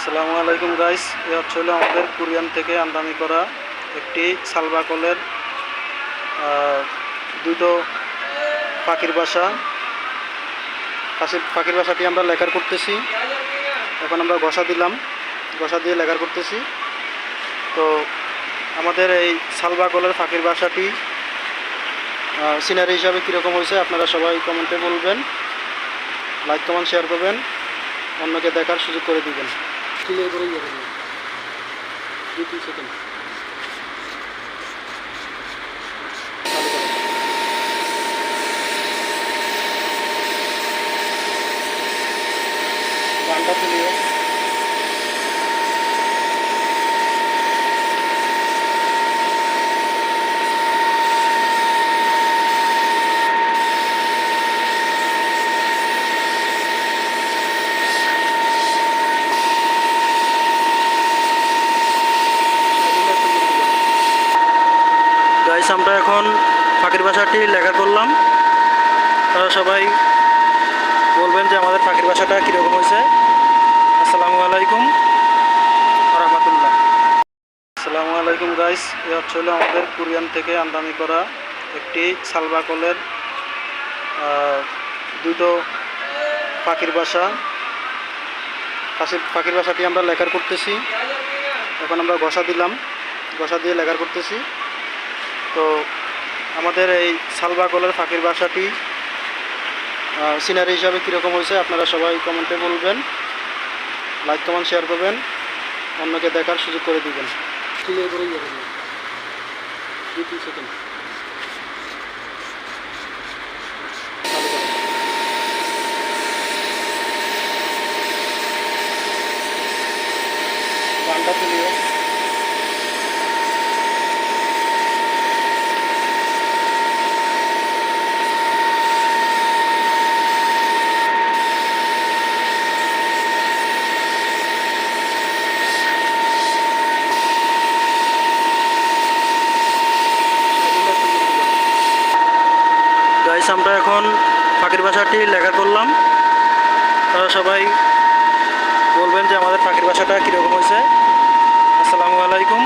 আসসালামু আলাইকুম গাইস, এ হচ্ছে আমাদের কোরিয়ান থেকে আমদানি করা একটি সালবা কলের দুটো পাখির বাসা। পাখির বাসাটি আমরা লেখার করতেছি। এখন আমরা ঘষা দিলাম, ঘষা দিয়ে লেখার করতেছি। তো আমাদের এই সালবা কলের পাখির বাসাটি সিনারি হিসাবে কীরকম হয়েছে আপনারা সবাই কমেন্টে বলবেন, লাইক কমেন্ট শেয়ার করবেন, অন্যকে দেখার সুযোগ করে দিবেন। ক্লিয়ার করে যাবে 2-3 সেকেন্ড গানটা তুলিও। গাইস, আমরা এখন পাখির বাসাটি লেখা করলাম। তারা সবাই বলবেন যে আমাদের পাখির বাসাটা কীরকম হয়েছে। আসসালামু আলাইকুম রাহমাতুল্লাহ। আসসালামু আলাইকুম গাইস, এ হচ্ছে আমাদের কোরিয়ান থেকে আমদানি করা একটি সালবা কলের দুটো পাখির বাসা। পাখির বাসাটি আমরা লেখার করতেছি। এখন আমরা ঘষা দিলাম, ঘষা দিয়ে লেখার করতেছি। তো আমাদের এই সালবা কলের পাখির বাসাটি সিনারি হিসাবে কীরকম হয়েছে আপনারা সবাই কমেন্টে বলবেন, লাইক কমেন্ট শেয়ার করবেন, অন্যকে দেখার সুযোগ করে দিবেন। ক্লিয়ার করে যাবে 2-3 সেকেন্ড গানটা তুলিও। গাইস, আমরা এখন পাখির বাসাটি লেখা করলাম। তারা সবাই বলবেন যে আমাদের পাখির বাসাটা কীরকম হয়েছে। আসসালামু আলাইকুম।